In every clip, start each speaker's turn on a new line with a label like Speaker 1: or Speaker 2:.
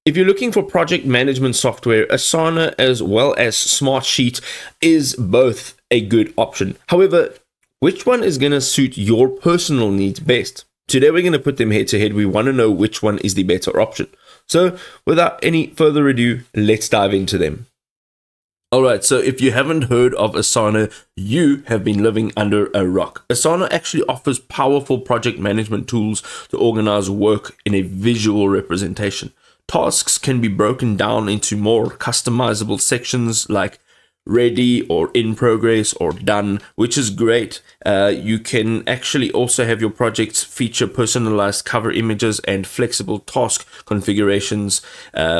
Speaker 1: If you're looking for project management software, Asana as well as Smartsheet is both a good option. However, which one is going to suit your personal needs best? Today we're going to put them head to head. We want to know which one is the better option. So without any further ado, let's dive into them. Alright, so if you haven't heard of Asana, you have been living under a rock. Asana actually offers powerful project management tools to organize work in a visual representation. Tasks can be broken down into more customizable sections like ready or in progress or done, which is great. You can actually also have your projects feature personalized cover images and flexible task configurations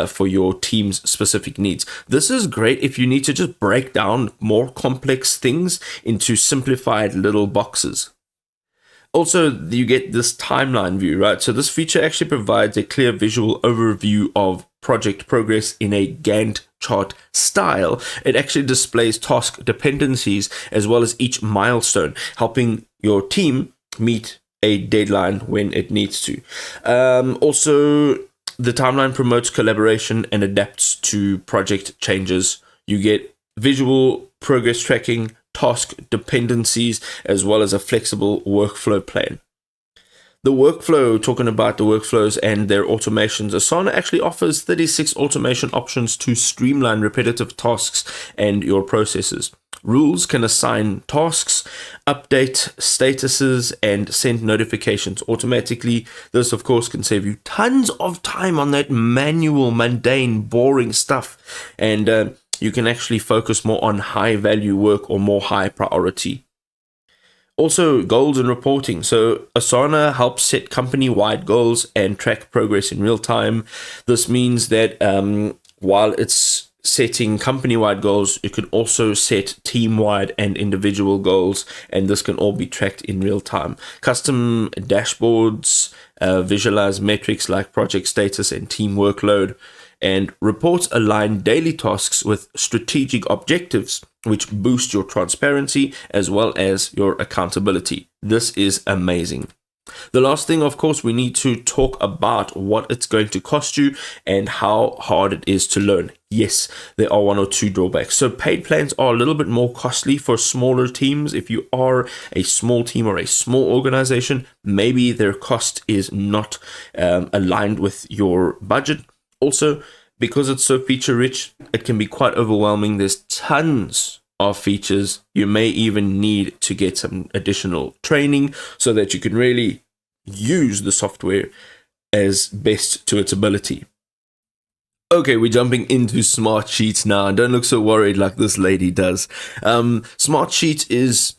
Speaker 1: for your team's specific needs. This is great if you need to just break down more complex things into simplified little boxes. Also, you get this timeline view, right? So this feature actually provides a clear visual overview of project progress in a Gantt chart style. It actually displays task dependencies as well as each milestone, helping your team meet a deadline when it needs to. Also, the timeline promotes collaboration and adapts to project changes. You get visual progress tracking, task dependencies, as well as a flexible workflow plan. The workflow, talking about the workflows and their automations, Asana actually offers 36 automation options to streamline repetitive tasks and your processes. Rules can assign tasks, update statuses, and send notifications automatically. This, of course, can save you tons of time on that manual, mundane, boring stuff. And you can actually focus more on high value work or more high priority. Also, goals and reporting. So Asana helps set company-wide goals and track progress in real time. This means that while it's setting company-wide goals, you can also set team-wide and individual goals, and this can all be tracked in real time. Custom dashboards visualize metrics like project status and team workload, and reports align daily tasks with strategic objectives, which boost your transparency as well as your accountability. This is amazing. The last thing, of course, we need to talk about what it's going to cost you and how hard it is to learn. Yes, there are one or two drawbacks. So paid plans are a little bit more costly for smaller teams. If you are a small team or a small organization, maybe their cost is not aligned with your budget. Also, because it's so feature rich, it can be quite overwhelming. There's tons of features. You may even need to get some additional training so that you can really use the software as best to its ability. Okay, we're jumping into Smartsheet now. Don't look so worried like this lady does. Smartsheet is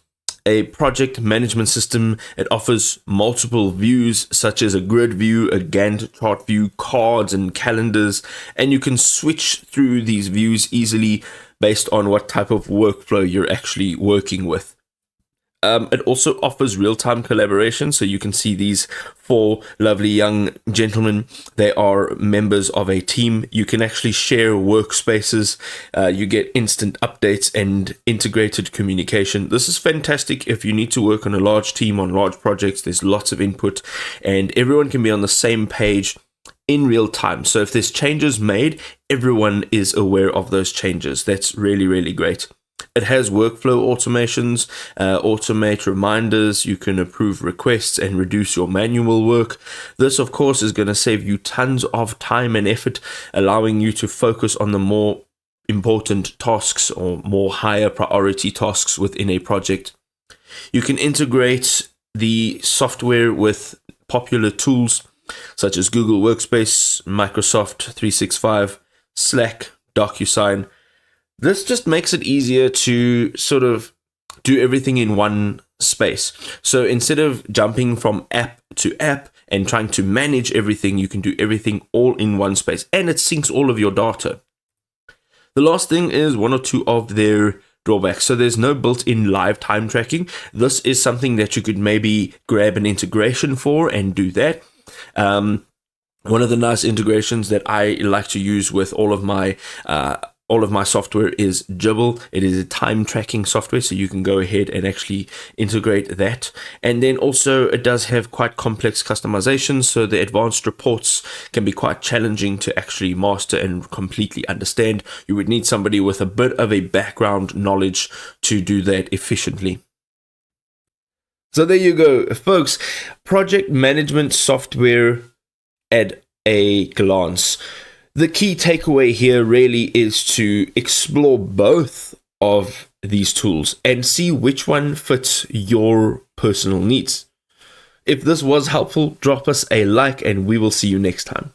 Speaker 1: a project management system. It offers multiple views such as a grid view, a Gantt chart view, cards and calendars, and you can switch through these views easily based on what type of workflow you're actually working with. It also offers real-time collaboration, so you can see these four lovely young gentlemen. They are members of a team. You can actually share workspaces. You get instant updates and integrated communication. This is fantastic if you need to work on a large team on large projects. There's lots of input, and everyone can be on the same page in real time. So if there's changes made, everyone is aware of those changes. That's really, really great. It has workflow automations, automate reminders. You can approve requests and reduce your manual work. This, of course, is going to save you tons of time and effort, allowing you to focus on the more important tasks or more higher priority tasks within a project. You can integrate the software with popular tools such as Google Workspace, Microsoft 365, Slack, DocuSign. This just makes it easier to sort of do everything in one space. So instead of jumping from app to app and trying to manage everything, you can do everything all in one space, and it syncs all of your data. The last thing is one or two of their drawbacks. So there's no built-in live time tracking. This is something that you could maybe grab an integration for and do that. One of the nice integrations that I like to use with all of my all of my software is Jibble. It is a time tracking software, so you can go ahead and actually integrate that. And then also it does have quite complex customizations, so the advanced reports can be quite challenging to actually master and completely understand. You would need somebody with a bit of a background knowledge to do that efficiently. So there you go, folks. Project management software at a glance. The key takeaway here really is to explore both of these tools and see which one fits your personal needs. If this was helpful, drop us a like and we will see you next time.